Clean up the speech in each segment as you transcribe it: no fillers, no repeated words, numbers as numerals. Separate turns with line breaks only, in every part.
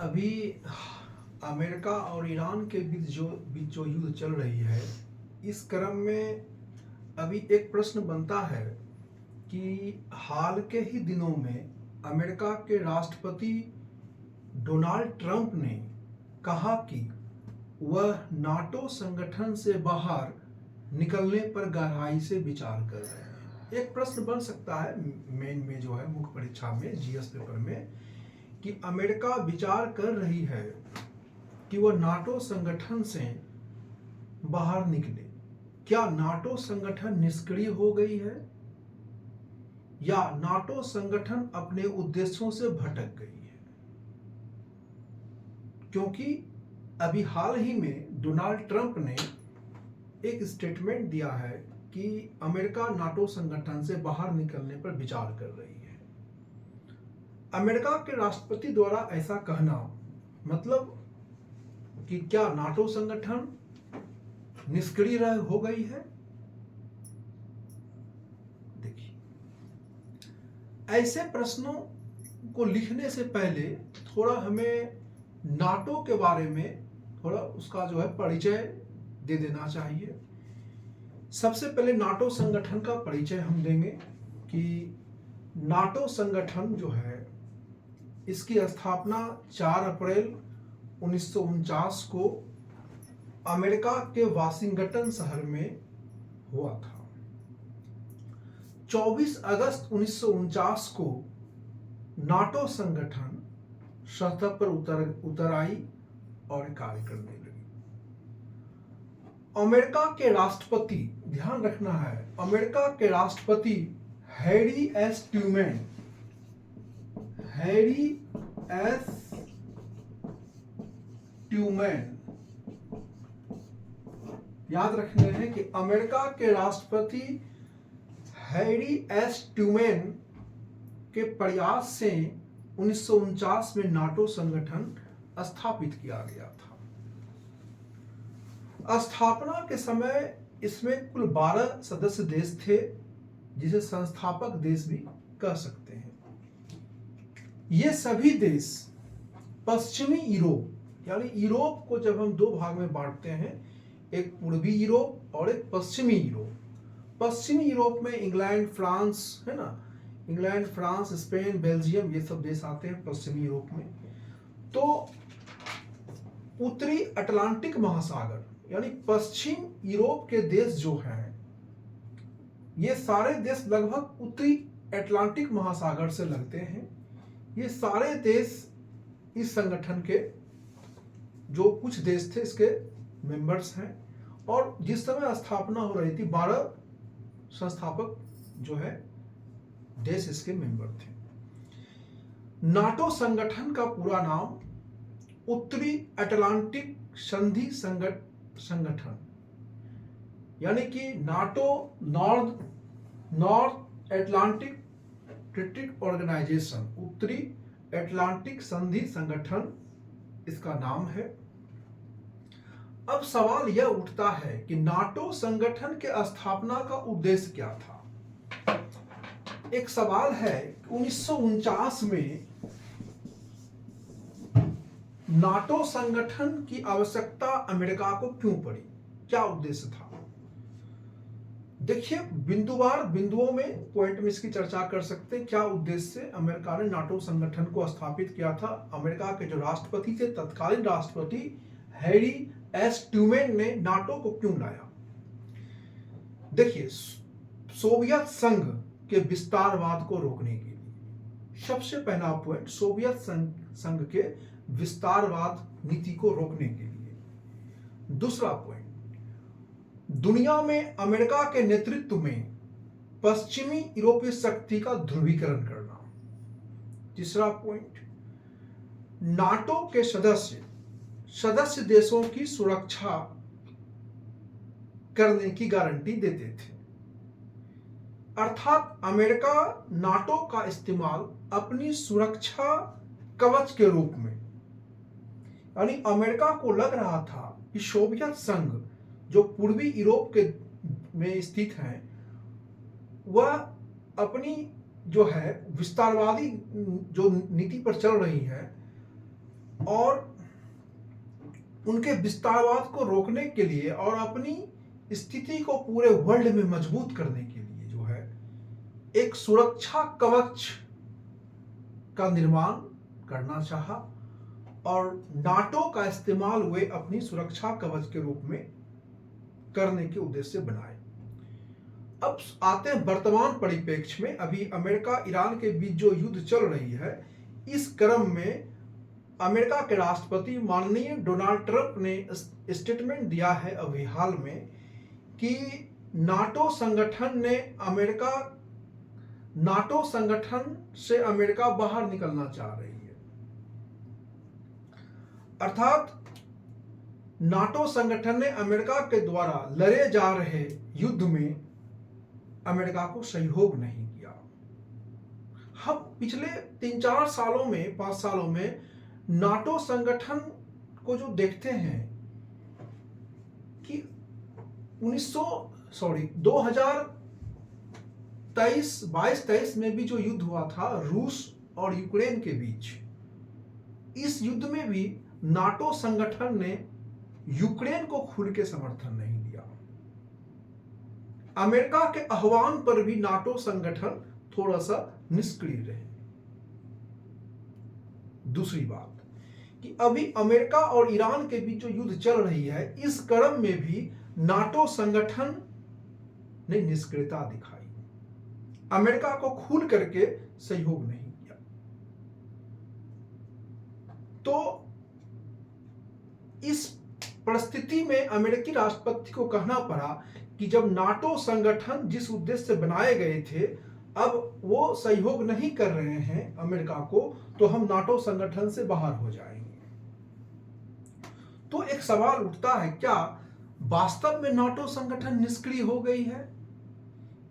अभी अमेरिका और ईरान के बीच जो युद्ध चल रही है, इस क्रम में अभी एक प्रश्न बनता है कि हाल के ही दिनों में अमेरिका के राष्ट्रपति डोनाल्ड ट्रंप ने कहा कि वह नाटो संगठन से बाहर निकलने पर गहराई से विचार कर रहे हैं। एक प्रश्न बन सकता है मेन में जो है मुख्य परीक्षा में जीएस पेपर में कि अमेरिका विचार कर रही है कि वह नाटो संगठन से बाहर निकले। क्या नाटो संगठन निष्क्रिय हो गई है या नाटो संगठन अपने उद्देश्यों से भटक गई है? क्योंकि अभी हाल ही में डोनाल्ड ट्रंप ने एक स्टेटमेंट दिया है कि अमेरिका नाटो संगठन से बाहर निकलने पर विचार कर रही है। अमेरिका के राष्ट्रपति द्वारा ऐसा कहना मतलब कि क्या नाटो संगठन निष्क्रिय हो गई है? देखिए, ऐसे प्रश्नों को लिखने से पहले थोड़ा हमें नाटो के बारे में थोड़ा उसका जो है परिचय दे देना चाहिए। सबसे पहले नाटो संगठन का परिचय हम देंगे कि नाटो संगठन जो है इसकी स्थापना 4 अप्रैल 1949 को अमेरिका के वाशिंगटन शहर में हुआ था। 24 अगस्त 1949 को नाटो संगठन सतह पर उतर आई और कार्य करने लगी। अमेरिका के राष्ट्रपति, ध्यान रखना है, अमेरिका के राष्ट्रपति हैरी एस ट्रूमैन, याद रखने हैं कि अमेरिका के राष्ट्रपति हैरी एस ट्रूमैन के प्रयास से 1949 में नाटो संगठन स्थापित किया गया था। स्थापना के समय इसमें कुल 12 सदस्य देश थे, जिसे संस्थापक देश भी कह सकते हैं। ये सभी देश पश्चिमी यूरोप, यानी यूरोप को जब हम 2 भाग में बांटते हैं, एक पूर्वी यूरोप और एक पश्चिमी यूरोप। पश्चिमी यूरोप में इंग्लैंड, फ्रांस है ना, इंग्लैंड, फ्रांस, स्पेन, बेल्जियम, ये सब देश आते हैं पश्चिमी यूरोप में। तो उत्तरी अटलांटिक महासागर यानी पश्चिम यूरोप के देश जो हैं, ये सारे देश लगभग उत्तरी अटलांटिक महासागर से लगते हैं। ये सारे देश इस संगठन के जो कुछ देश थे इसके मेंबर्स हैं, और जिस समय स्थापना हो रही थी 12 संस्थापक जो है देश इसके मेंबर थे। नाटो संगठन का पूरा नाम उत्तरी अटलांटिक संधि संगठन यानी कि NATO North Atlantic Treaty Organisation, उत्तरी अटलांटिक संधि संगठन इसका नाम है। अब सवाल यह उठता है कि नाटो संगठन के स्थापना का उद्देश्य क्या था। एक सवाल है 1949 में नाटो संगठन की आवश्यकता अमेरिका को क्यों पड़ी, क्या उद्देश्य था? देखिए, बिंदुओं में पॉइंट में इसकी चर्चा कर सकते हैं। क्या उद्देश्य से अमेरिका ने नाटो संगठन को स्थापित किया था? अमेरिका के जो राष्ट्रपति थे, तत्कालीन राष्ट्रपति हैरी एस ट्रूमैन ने नाटो को क्यों लाया? देखिए, सोवियत संघ के विस्तारवाद को रोकने के लिए, सबसे पहला पॉइंट सोवियत संघ के विस्तारवाद नीति को रोकने के लिए। दूसरा पॉइंट, दुनिया में अमेरिका के नेतृत्व में पश्चिमी यूरोपीय शक्ति का ध्रुवीकरण करना। तीसरा पॉइंट, नाटो के सदस्य देशों की सुरक्षा करने की गारंटी देते थे, अर्थात अमेरिका नाटो का इस्तेमाल अपनी सुरक्षा कवच के रूप में, यानी अमेरिका को लग रहा था कि सोवियत संघ जो पूर्वी यूरोप के में स्थित है, वह अपनी जो है विस्तारवादी जो नीति पर चल रही है और उनके विस्तारवाद को रोकने के लिए और अपनी स्थिति को पूरे वर्ल्ड में मजबूत करने के लिए जो है एक सुरक्षा कवच का निर्माण करना चाहा और नाटो का इस्तेमाल वे अपनी सुरक्षा कवच के रूप में करने के उद्देश्य से बनाए। अब आते हैं वर्तमान परिप्रेक्ष्य में। अभी अमेरिका ईरान के बीच जो युद्ध चल रही है, इस क्रम में अमेरिका के राष्ट्रपति माननीय डोनाल्ड ट्रंप ने स्टेटमेंट दिया है अभी हाल में कि नाटो संगठन से अमेरिका बाहर निकलना चाह रही है। अर्थात नाटो संगठन ने अमेरिका के द्वारा लड़े जा रहे युद्ध में अमेरिका को सहयोग नहीं किया। हम पिछले 3-4 सालों में 5 सालों में नाटो संगठन को जो देखते हैं कि 2022-23 में भी जो युद्ध हुआ था रूस और यूक्रेन के बीच, इस युद्ध में भी नाटो संगठन ने यूक्रेन को खुल के समर्थन नहीं दिया। अमेरिका के आह्वान पर भी नाटो संगठन थोड़ा सा निष्क्रिय रहे। दूसरी बात कि अभी अमेरिका और ईरान के बीच जो युद्ध चल रही है, इस क्रम में भी नाटो संगठन ने निष्क्रियता दिखाई, अमेरिका को खुल करके सहयोग नहीं किया। तो इस परिस्थिति में अमेरिकी राष्ट्रपति को कहना पड़ा कि जब नाटो संगठन जिस उद्देश्य से बनाए गए थे अब वो सहयोग नहीं कर रहे हैं अमेरिका को, तो हम नाटो संगठन से बाहर हो जाएंगे। तो एक सवाल उठता है, क्या वास्तव में नाटो संगठन निष्क्रिय हो गई है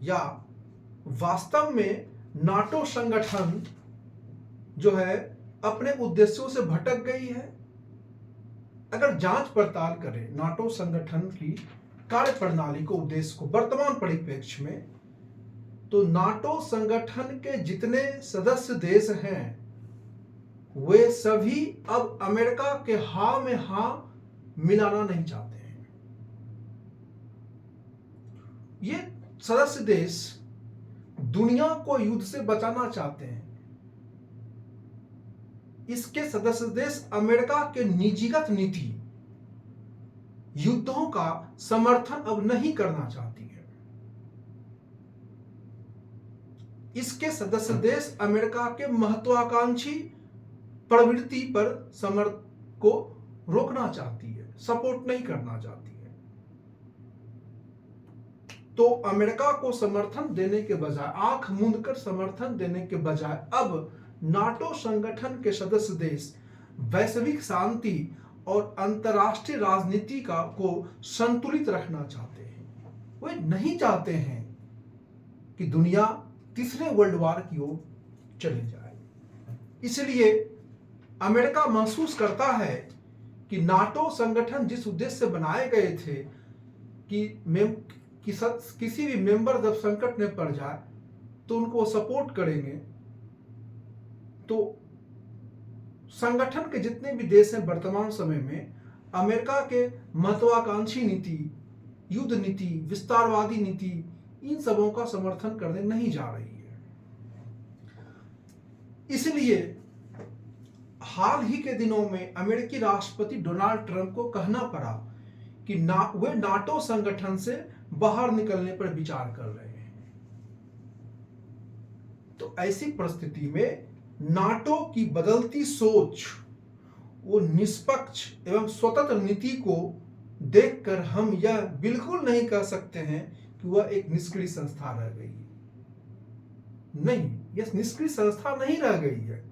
या वास्तव में नाटो संगठन जो है अपने उद्देश्यों से भटक गई है? अगर जांच पड़ताल करें नाटो संगठन की कार्यप्रणाली को, उद्देश्य को वर्तमान परिप्रेक्ष्य में, तो नाटो संगठन के जितने सदस्य देश हैं वे सभी अब अमेरिका के हाँ में हाँ मिलाना नहीं चाहते हैं। ये सदस्य देश दुनिया को युद्ध से बचाना चाहते हैं। इसके सदस्य देश अमेरिका के निजीगत नीति, युद्धों का समर्थन अब नहीं करना चाहती है। इसके सदस्य देश अमेरिका के महत्वाकांक्षी प्रवृत्ति पर समर्थन को रोकना चाहती है, सपोर्ट नहीं करना चाहती है। तो अमेरिका को समर्थन देने के बजाय, आंख मूंद कर समर्थन देने के बजाय, अब नाटो संगठन के सदस्य देश वैश्विक शांति और अंतर्राष्ट्रीय राजनीति को संतुलित रखना चाहते हैं। वे नहीं चाहते हैं कि दुनिया तीसरे वर्ल्ड वार की ओर चली जाए। इसलिए अमेरिका महसूस करता है कि नाटो संगठन जिस उद्देश्य से बनाए गए थे कि किसी भी मेंबर जब संकट में पड़ जाए तो उनको सपोर्ट करेंगे, तो संगठन के जितने भी देश हैं वर्तमान समय में अमेरिका के महत्वाकांक्षी नीति, युद्ध नीति, विस्तारवादी नीति, इन सबों का समर्थन करने नहीं जा रही है। इसलिए हाल ही के दिनों में अमेरिकी राष्ट्रपति डोनाल्ड ट्रंप को कहना पड़ा कि वे नाटो संगठन से बाहर निकलने पर विचार कर रहे हैं। तो ऐसी परिस्थिति में नाटो की बदलती सोच, वो निष्पक्ष एवं स्वतंत्र नीति को देखकर हम यह बिल्कुल नहीं कह सकते हैं कि वह एक निष्क्रिय संस्था रह गई है। नहीं, यह निष्क्रिय संस्था नहीं रह गई है,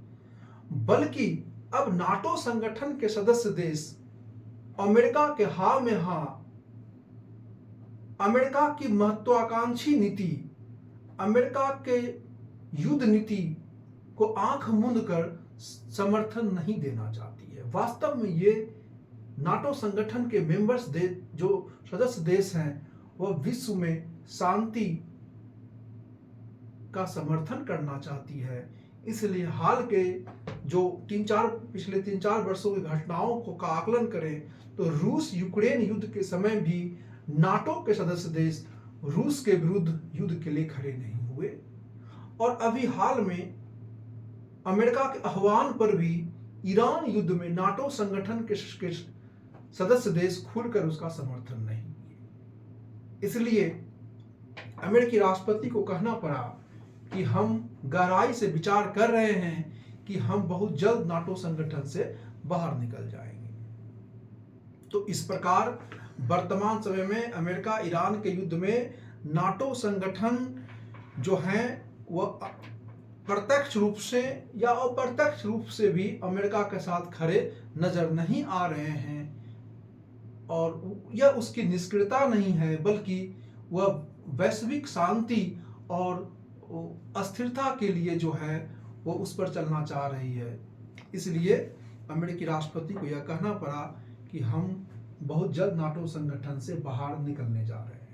बल्कि अब नाटो संगठन के सदस्य देश अमेरिका के हाँ में हाँ, अमेरिका की महत्वाकांक्षी नीति, अमेरिका के युद्ध नीति को आंख मूंद कर समर्थन नहीं देना चाहती है। वास्तव में ये नाटो संगठन के मेंबर्स देश, जो सदस्य देश हैं, वह विश्व में शांति का समर्थन करना चाहती है। इसलिए हाल के जो पिछले 3-4 वर्षों की घटनाओं को का आकलन करें तो रूस यूक्रेन युद्ध के समय भी नाटो के सदस्य देश रूस के विरुद्ध युद्ध के लिए खड़े नहीं हुए, और अभी हाल में अमेरिका के आह्वान पर भी ईरान युद्ध में नाटो संगठन के सदस्य देश खुलकर उसका समर्थन नहीं किए। इसलिए अमेरिकी राष्ट्रपति को कहना पड़ा कि हम गहराई से विचार कर रहे हैं कि हम बहुत जल्द नाटो संगठन से बाहर निकल जाएंगे। तो इस प्रकार वर्तमान समय में अमेरिका ईरान के युद्ध में नाटो संगठन जो है वह प्रत्यक्ष रूप से या अप्रत्यक्ष रूप से भी अमेरिका के साथ खड़े नजर नहीं आ रहे हैं, और यह उसकी निष्क्रियता नहीं है बल्कि वह वैश्विक शांति और अस्थिरता के लिए जो है वो उस पर चलना चाह रही है। इसलिए अमेरिकी राष्ट्रपति को यह कहना पड़ा कि हम बहुत जल्द नाटो संगठन से बाहर निकलने जा रहे हैं।